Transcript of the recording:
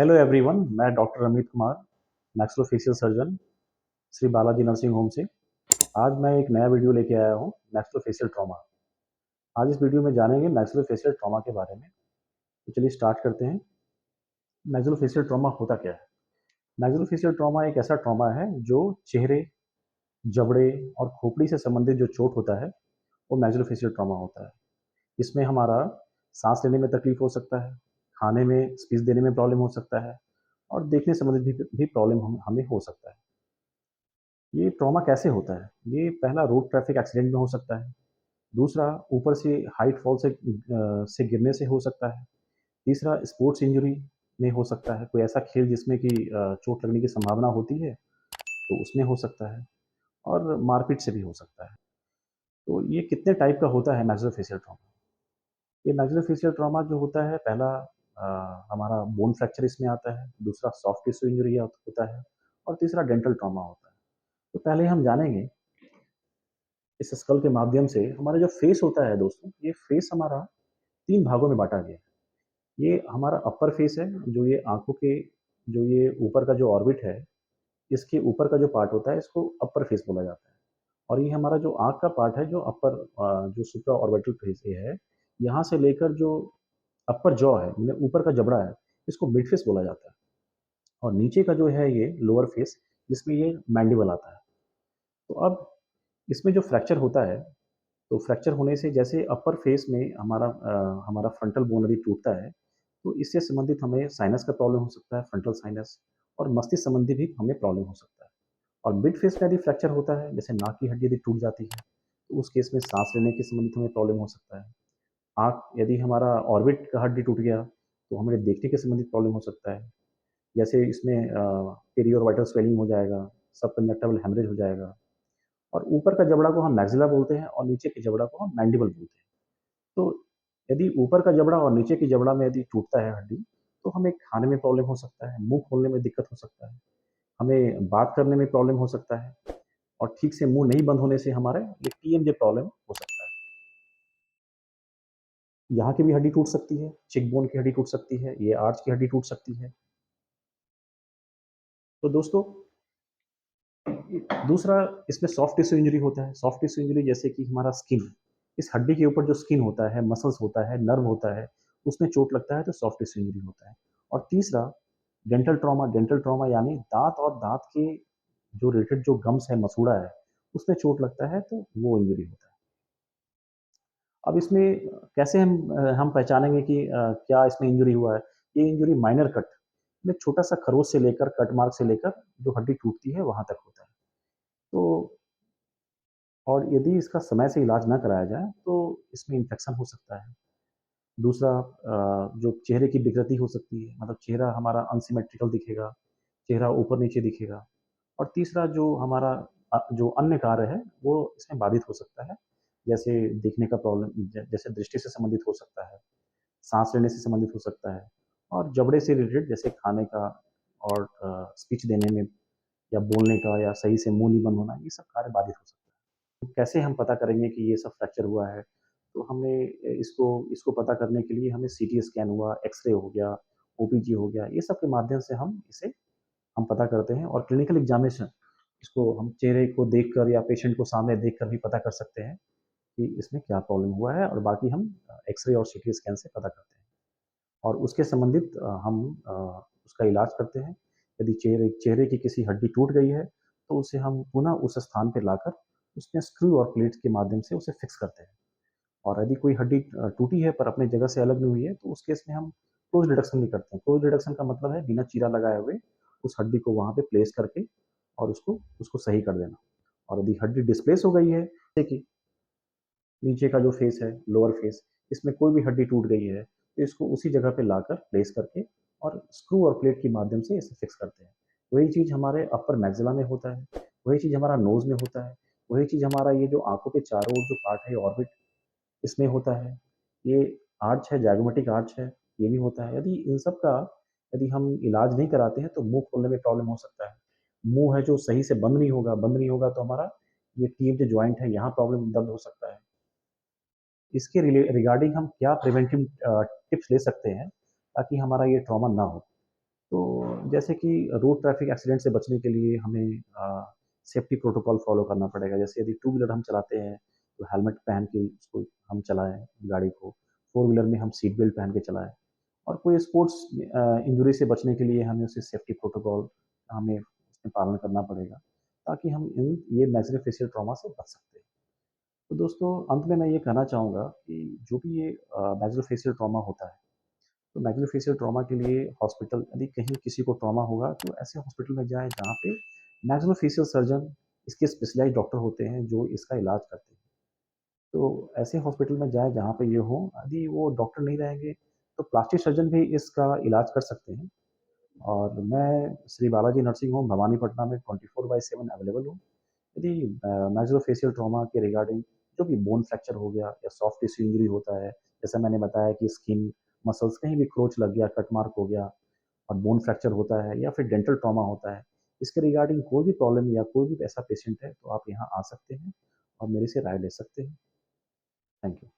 Hello everyone, मैं doctor Amit Kumar, maxillofacial surgeon, Shri Balaji nursing home से। आज मैं एक नया वीडियो लेके आया हूँ, मैक्सिलोफेशियल ट्रॉमा। आज इस वीडियो में जानेंगे मैक्सिलोफेशियल ट्रॉमा के बारे में। तो चलिए स्टार्ट करते हैं। मैक्सिलोफेशियल ट्रॉमा होता क्या है? मैक्सिलोफेशियल ट्रॉमा एक ऐसा ट्रॉमा है जो चेहरे, जबड़े और खोपड़ी से संबंधित जो चोट होता है, वो मैक्सिलोफेशियल ट्रॉमा होता है। इसमें हमारा सांस लेने में तकलीफ हो सकता है, खाने में, स्पीच देने में प्रॉब्लम हो सकता है और देखने संबंधित भी प्रॉब्लम हमें हो सकता है। ये ट्रॉमा कैसे होता है? ये पहला रोड ट्रैफिक एक्सीडेंट में हो सकता है। दूसरा ऊपर से हाइट फॉल से गिरने से हो सकता है। तीसरा स्पोर्ट्स इंजरी में हो सकता है, कोई ऐसा खेल जिसमें कि चोट लगने की संभावना होती है, तो उसमें हो सकता है। और मारपीट से भी हो सकता है। तो ये कितने टाइप का होता है मैक्सिलोफेशियल ट्रॉमा? ये मैक्सिलोफेशियल ट्रॉमा जो होता है, पहला हमारा बोन फ्रैक्चर इसमें आता है, दूसरा सॉफ्ट टिश्यू इंजरी होता है और तीसरा डेंटल ट्रॉमा होता है। तो पहले हम जानेंगे इस स्कल के माध्यम से हमारा जो फेस होता है दोस्तों, ये फेस हमारा 3 भागों में बाँटा गया है। ये हमारा अपर फेस है, जो ये आँखों के जो ये ऊपर का जो ऑर्बिट है, इसके ऊपर का जो पार्ट होता है, इसको अपर फेस बोला जाता है। और ये हमारा जो आँख का पार्ट है, जो जो सुप्रा ऑर्बिटल फेस ये है, यहाँ से लेकर जो अपर जॉ है, मतलब ऊपर का जबड़ा है, इसको मिड फेस बोला जाता है। और नीचे का जो है ये लोअर फेस, जिसमें ये मैंडिबल आता है। तो अब इसमें जो फ्रैक्चर होता है, तो फ्रैक्चर होने से जैसे अपर फेस में हमारा फ्रंटल बोन यदि टूटता है, तो इससे संबंधित हमें साइनस का प्रॉब्लम हो सकता है, फ्रंटल साइनस, और मस्तिष्क संबंधी भी हमें प्रॉब्लम हो सकता है। और मिड फेस में यदि फ्रैक्चर होता है, जैसे नाक की हड्डी यदि टूट जाती है, तो उस केस में सांस लेने के संबंधित हमें प्रॉब्लम हो सकता है। आँख यदि हमारा ऑर्बिट का हड्डी टूट गया, तो हमें देखने के संबंधित प्रॉब्लम हो सकता है। जैसे इसमें पेरियोर्बिटल स्वेलिंग हो जाएगा, सबकंजक्टिवल हेमरेज हो जाएगा। और ऊपर का जबड़ा को हम मैक्सिला बोलते हैं और नीचे के जबड़ा को हम मैंडिबल बोलते हैं। तो यदि ऊपर का जबड़ा और नीचे की जबड़ा में यदि टूटता है हड्डी, तो हमें खाने में प्रॉब्लम हो सकता है, मुँह खोलने में दिक्कत हो सकता है, हमें बात करने में प्रॉब्लम हो सकता है और ठीक से मुँह नहीं बंद होने से हमारे ये टीएमजे प्रॉब्लम हो सकता है। यहाँ की भी हड्डी टूट सकती है, चिक बोन की हड्डी टूट सकती है, ये आर्च की हड्डी टूट सकती है। तो दोस्तों, दूसरा इसमें सॉफ्ट टिश्यू इंजरी होता है। सॉफ्ट टिश्यू इंजरी जैसे कि हमारा स्किन, इस हड्डी के ऊपर जो स्किन होता है, मसल्स होता है, नर्व होता है, उसमें चोट लगता है तो सॉफ्ट टिश्यू इंजरी होता है। और तीसरा डेंटल ट्रॉमा। डेंटल ट्रॉमा यानी दांत और दांत के जो रिलेटेड जो गम्स है, मसूड़ा है, उसमें चोट लगता है तो वो इंजरी होता है। अब इसमें कैसे हम पहचानेंगे कि क्या इसमें इंजरी हुआ है? ये इंजरी माइनर कट में छोटा सा खरोच से लेकर, कट मार्क से लेकर जो हड्डी टूटती है वहां तक होता है। तो और यदि इसका समय से इलाज ना कराया जाए तो इसमें इन्फेक्शन हो सकता है। दूसरा जो चेहरे की विकृति हो सकती है, मतलब चेहरा हमारा अनसिमेट्रिकल दिखेगा, चेहरा ऊपर-नीचे दिखेगा। और तीसरा जो हमारा जो अन्य कार्य है, वो इसमें बाधित हो सकता है। जैसे देखने का प्रॉब्लम, जैसे दृष्टि से संबंधित हो सकता है, साँस लेने से संबंधित हो सकता है और जबड़े से रिलेटेड जैसे खाने का और स्पीच देने में या बोलने का या सही से मुँह नहीं बंद होना, ये सब कार्य बाधित हो सकता है। कैसे हम पता करेंगे कि ये सब फ्रैक्चर हुआ है? तो हमें इसको इसको पता करने के लिए हमें सीटी स्कैन हुआ, एक्स-रे हो गया, ओपीजी हो गया, ये सब के माध्यम से हम पता करते हैं। और क्लिनिकल एग्ज़ामिनेशन, इसको हम चेहरे को देखकर या पेशेंट को सामने देखकर भी पता कर सकते हैं कि इसमें क्या प्रॉब्लम हुआ है, और बाकी हम एक्स-रे और सीटी स्कैन से पता करते हैं। और उसके संबंधित हम उसका इलाज करते हैं। यदि चेहरे चेहरे की किसी हड्डी टूट गई है, तो उसे हम पुनः उस स्थान पे लाकर उसमें स्क्रू और प्लेट के माध्यम से उसे फिक्स करते हैं। और यदि कोई हड्डी टूटी है पर अपनी जगह से अलग नहीं हुई है, तो उस केस में हम क्लोज़ रिडक्शन भी करते हैं। क्लोज़ रिडक्शन का मतलब है बिना चीरा लगाए हुए उस हड्डी को वहाँ पे प्लेस करके और उसको उसको सही कर देना। और यदि हड्डी डिस्प्लेस हो गई है, जैसे कि नीचे का जो फेस है, लोअर फेस, इसमें कोई भी हड्डी टूट गई है, तो इसको उसी जगह पे लाकर प्लेस करके और स्क्रू और प्लेट के माध्यम से इसे फिक्स करते हैं। वही चीज़ हमारे अपर मैक्सिला में होता है, वही चीज़ हमारा नोज़ में होता है, वही चीज़ हमारा ये जो आँखों के चारों ओर जो पार्ट है, ऑर्बिट, इसमें होता है। ये आर्च है, ज़ाइगोमेटिक आर्च है, ये भी होता है। यदि हम इलाज नहीं कराते हैं, तो मुँह खोलने में प्रॉब्लम हो सकता है। मुँह है जो सही से बंद नहीं होगा तो हमारा ये टीएमजे जॉइंट है, यहाँ प्रॉब्लम दर्द हो सकता है। इसके रिगार्डिंग हम क्या प्रिवेंटिव टिप्स ले सकते हैं ताकि हमारा ये ट्रॉमा ना हो? तो जैसे कि रोड ट्रैफिक एक्सीडेंट से बचने के लिए हमें सेफ्टी प्रोटोकॉल फॉलो करना पड़ेगा। जैसे यदि टू व्हीलर हम चलाते हैं तो हेलमेट पहन के उसको हम चलाएं गाड़ी को, फोर व्हीलर में हम सीट बेल्ट पहन के चलाएं, और कोई स्पोर्ट्स इंजरी से बचने के लिए हमें उससे सेफ्टी प्रोटोकॉल हमें उसमें पालन करना पड़ेगा, ताकि हम इन ये मैक्सिलोफेशियल ट्रॉमा से बच सकते हैं। तो दोस्तों, अंत में मैं ये कहना चाहूँगा कि जो भी ये मैक्सिलोफेशियल ट्रॉमा होता है, तो मैक्सिलोफेशियल ट्रॉमा के लिए हॉस्पिटल, यदि कहीं किसी को ट्रॉमा होगा तो ऐसे हॉस्पिटल में जाएँ जहाँ पे मैक्सिलोफेशियल सर्जन, इसके स्पेशलाइज़्ड डॉक्टर होते हैं जो इसका इलाज करते हैं। तो ऐसे हॉस्पिटल में जाएँ जहाँ पे ये हो, यदि वो डॉक्टर नहीं रहेंगे तो प्लास्टिक सर्जन भी इसका इलाज कर सकते हैं। और मैं श्री बालाजी नर्सिंग होम भवानीपटना में 24/7 अवेलेबल हूँ। यदि मैक्सिलोफेशियल ट्रॉमा के रिगार्डिंग जो भी बोन फ्रैक्चर हो गया या सॉफ्ट टिश्यू इंजरी होता है, जैसा मैंने बताया कि स्किन, मसल्स कहीं भी खरोंच लग गया, कट मार्क हो गया और बोन फ्रैक्चर होता है, या फिर डेंटल ट्रॉमा होता है, इसके रिगार्डिंग कोई भी प्रॉब्लम या कोई भी ऐसा पेशेंट है तो आप यहाँ आ सकते हैं और मेरे से राय ले सकते हैं। Thank you.